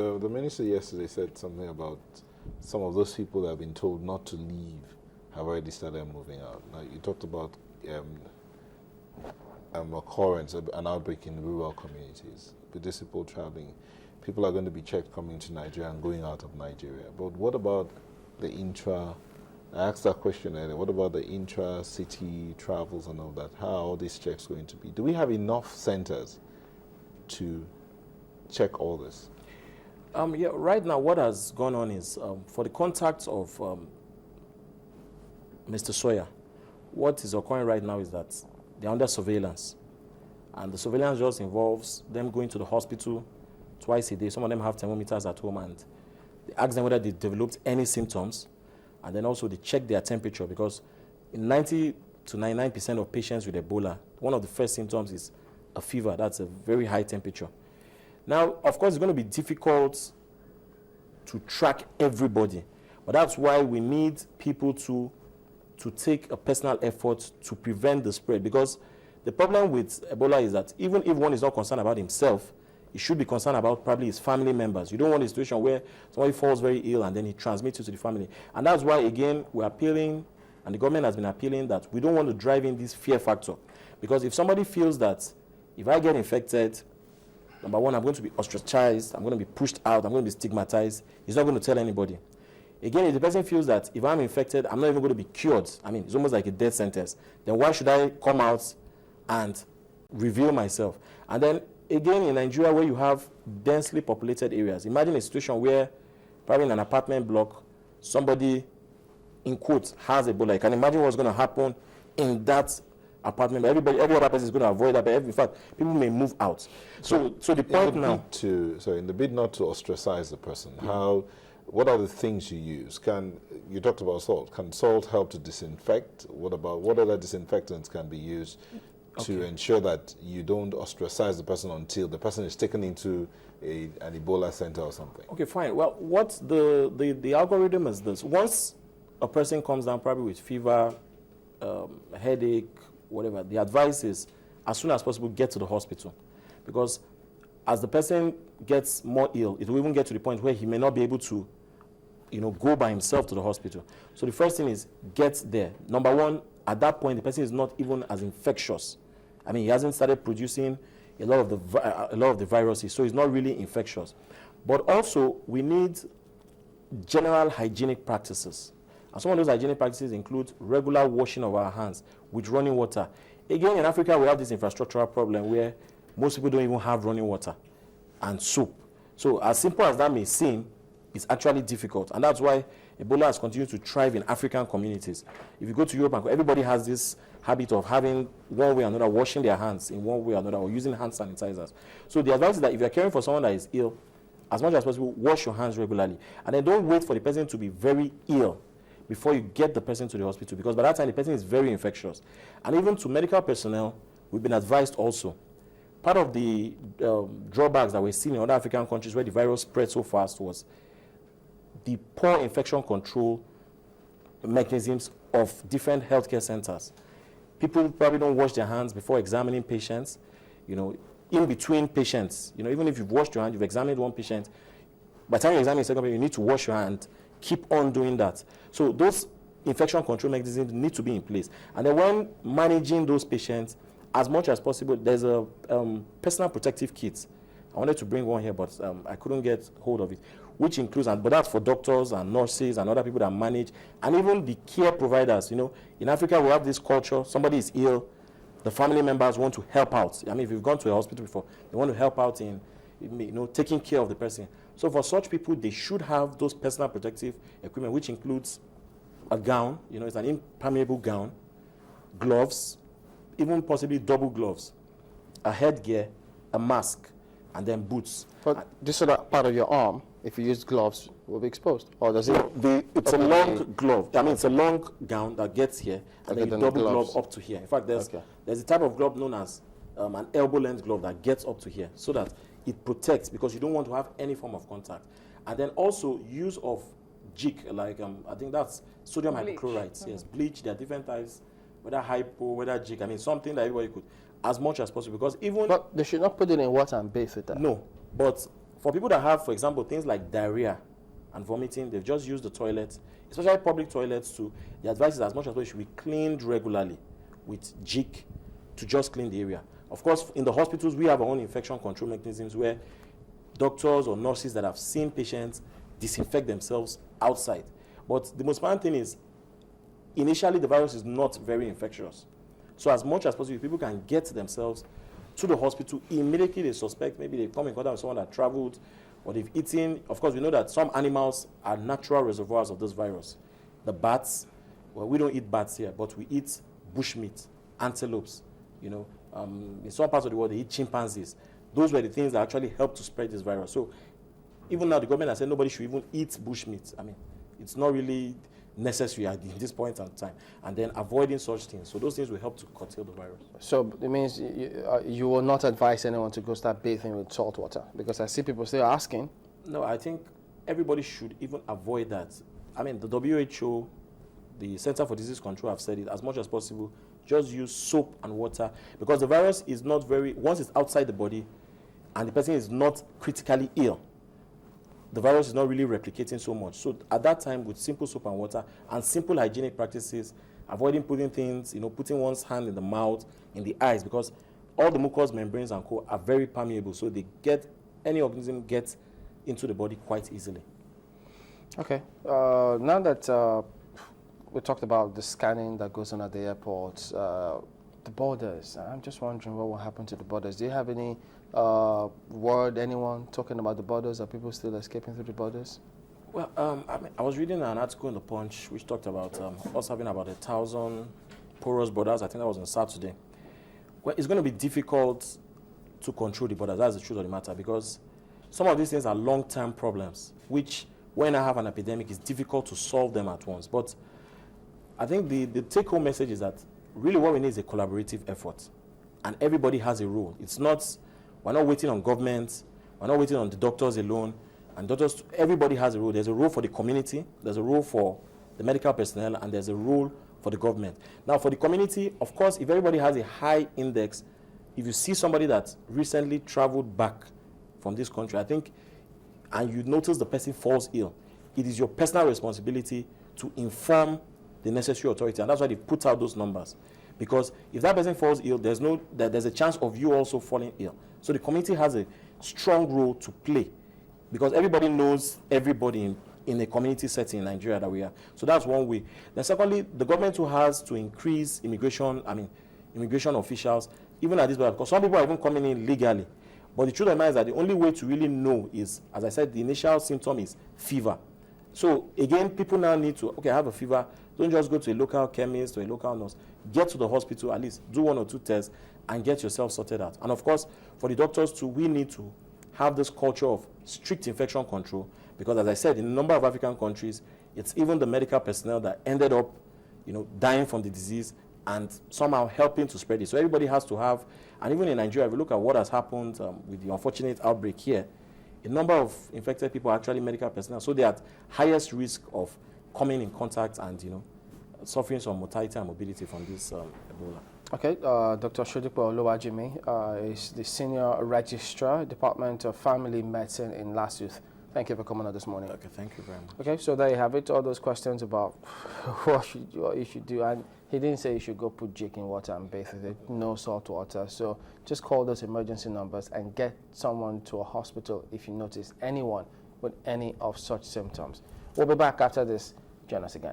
The minister yesterday said something about some of those people that have been told not to leave have already started moving out. Now, you talked about occurrence, an outbreak in rural communities, with these people traveling. People are going to be checked coming to Nigeria and going out of Nigeria. But what about the I asked that question earlier, what about the intra-city travels and all that? How are all these checks going to be? Do we have enough centers to check all this? Yeah, right now what has gone on is, for the contacts of Mr. Sawyer, what is occurring right now is that they're under surveillance. And the surveillance just involves them going to the hospital twice a day. Some of them have thermometers at home, and they ask them whether they developed any symptoms. And then also they check their temperature, because in 90 to 99% of patients with Ebola, one of the first symptoms is a fever. That's a very high temperature. Now, of course, it's going to be difficult to track everybody, but that's why we need people to take a personal effort to prevent the spread, because the problem with Ebola is that even if one is not concerned about himself, he should be concerned about probably his family members. You don't want a situation where somebody falls very ill and then he transmits it to the family. And that's why, again, we're appealing, and the government has been appealing, that we don't want to drive in this fear factor. Because if somebody feels that if I get infected, number one, I'm going to be ostracized, I'm going to be pushed out, I'm going to be stigmatized, he's not going to tell anybody. Again, if the person feels that if I'm infected, I'm not even going to be cured, I mean, it's almost like a death sentence, then why should I come out and reveal myself? And then, again, in Nigeria, where you have densely populated areas, imagine a situation where probably in an apartment block, somebody, in quotes, has Ebola. You can imagine what's going to happen in that apartment. Every other person is going to avoid that, but in fact, people may move out. So the point now... in the bid not to ostracize the person, what are the things you use? You talked about salt. Can salt help to disinfect? What other disinfectants can be used to ensure that you don't ostracize the person until the person is taken into an Ebola center or something? Okay, fine. Well, what the algorithm is this. Once a person comes down probably with fever, headache, whatever, the advice is as soon as possible get to the hospital, because as the person gets more ill, it will even get to the point where he may not be able to go by himself to the hospital. So the first thing is get there. Number one, at that point, the person is not even as infectious. I mean, he hasn't started producing a lot of the viruses, so it's not really infectious. But also, we need general hygienic practices. And some of those hygienic practices include regular washing of our hands with running water. Again, in Africa, we have this infrastructural problem where most people don't even have running water and soap. So as simple as that may seem, it's actually difficult. And that's why Ebola has continued to thrive in African communities. If you go to Europe, everybody has this habit of having one way or another, washing their hands in one way or another, or using hand sanitizers. So the advice is that if you're caring for someone that is ill, as much as possible, wash your hands regularly. And then don't wait for the person to be very ill before you get the person to the hospital, because by that time the person is very infectious. And even to medical personnel, we've been advised also. Part of the drawbacks that we're seeing in other African countries where the virus spread so fast was the poor infection control mechanisms of different healthcare centers. People probably don't wash their hands before examining patients, in between patients. Even if you've washed your hand, you've examined one patient, by the time you examine a second patient, you need to wash your hand. Keep on doing that. So those infection control mechanisms need to be in place. And then when managing those patients, as much as possible, there's a personal protective kit. I wanted to bring one here, but I couldn't get hold of it, which includes, but that's for doctors and nurses and other people that manage, and even the care providers. In Africa, we have this culture, somebody is ill, the family members want to help out. I mean, if you've gone to a hospital before, they want to help out in, taking care of the person. So for such people, they should have those personal protective equipment, which includes a gown, it's an impermeable gown, gloves, even possibly double gloves, a headgear, a mask, and then boots. But this other part of your arm, if you use gloves, will be exposed? Or does it? It's a long glove. I mean, it's a long gown that gets here, and then you double glove up to here. In fact, there's a type of glove known as an elbow-length glove that gets up to here, so that it protects, because you don't want to have any form of contact. And then also use of jig, like I think that's sodium hypochlorite. Yes, bleach. There are different types, whether hypo, whether jig. I mean, something that everybody could, as much as possible, because even. But they should not put it in water and bathe with that. No, but For people that have, for example, things like diarrhea and vomiting, they've just used the toilet, especially public toilets too. The advice is as much as possible should be cleaned regularly with jig to just clean the area. Of course, in the hospitals, we have our own infection control mechanisms where doctors or nurses that have seen patients disinfect themselves outside. But the most important thing is, initially the virus is not very infectious. So as much as possible, people can get themselves to the hospital immediately they suspect, maybe they come in contact with someone that traveled or they've eaten. Of course, we know that some animals are natural reservoirs of this virus. The bats, well, we don't eat bats here, but we eat bushmeat, antelopes, in some parts of the world, they eat chimpanzees. Those were the things that actually helped to spread this virus. So even now, the government has said nobody should even eat bushmeat. I mean, it's not really necessary at this point in time. And then avoiding such things. So those things will help to curtail the virus. So it means you will not advise anyone to go start bathing with salt water? Because I see people still asking. No, I think everybody should even avoid that. I mean, the WHO, the Center for Disease Control have said it as much as possible. Just use soap and water, because the virus is not once it's outside the body and the person is not critically ill, the virus is not really replicating so much. So at that time, with simple soap and water and simple hygienic practices, avoiding putting things, putting one's hand in the mouth, in the eyes, because all the mucous membranes and co are very permeable, so any organism gets into the body quite easily. Okay. Now that we talked about the scanning that goes on at the airports, the borders, I'm just wondering what will happen to the borders. Do you have any word, anyone talking about the borders? Are people still escaping through the borders? Well, I was reading an article in The Punch which talked about us having about 1,000 porous borders. I think that was on Saturday. Well, it's going to be difficult to control the borders. That's the truth of the matter, because some of these things are long-term problems, which when I have an epidemic, it's difficult to solve them at once. But I think the take-home message is that really what we need is a collaborative effort, and everybody has a role. We're not waiting on government, we're not waiting on the doctors alone, and everybody has a role. There's a role for the community, there's a role for the medical personnel, and there's a role for the government. Now, for the community, of course, if everybody has a high index, if you see somebody that recently traveled back from this country, I think, and you notice the person falls ill, it is your personal responsibility to inform the necessary authority, and that's why they put out those numbers. Because if that person falls ill, there's a chance of you also falling ill. So the community has a strong role to play, because everybody knows everybody in a community setting in Nigeria that we are. So that's one way. Then secondly, the government who has to increase immigration officials, even at this point, because some people are even coming in legally. But the truth of the matter is that the only way to really know is, as I said, the initial symptom is fever. So again, people now need to, I have a fever. Don't just go to a local chemist or a local nurse. Get to the hospital, at least do 1 or 2 tests and get yourself sorted out. And of course, for the doctors too, we need to have this culture of strict infection control, because as I said, in a number of African countries, it's even the medical personnel that ended up, dying from the disease and somehow helping to spread it. So everybody has to have, and even in Nigeria, if you look at what has happened with the unfortunate outbreak here, a number of infected people are actually medical personnel, so they are at highest risk of coming in contact and suffering some mortality and morbidity from this Ebola. Okay, Dr. Sodipo Oluwajimi is the Senior Registrar, Department of Family Medicine in LASUTH. Thank you for coming on this morning. Okay, thank you very much. Okay, so there you have it, all those questions about what you should do. And he didn't say you should go put jig in water and bathe with it, no salt water. So just call those emergency numbers and get someone to a hospital if you notice anyone with any of such symptoms. We'll be back after this. Join us again.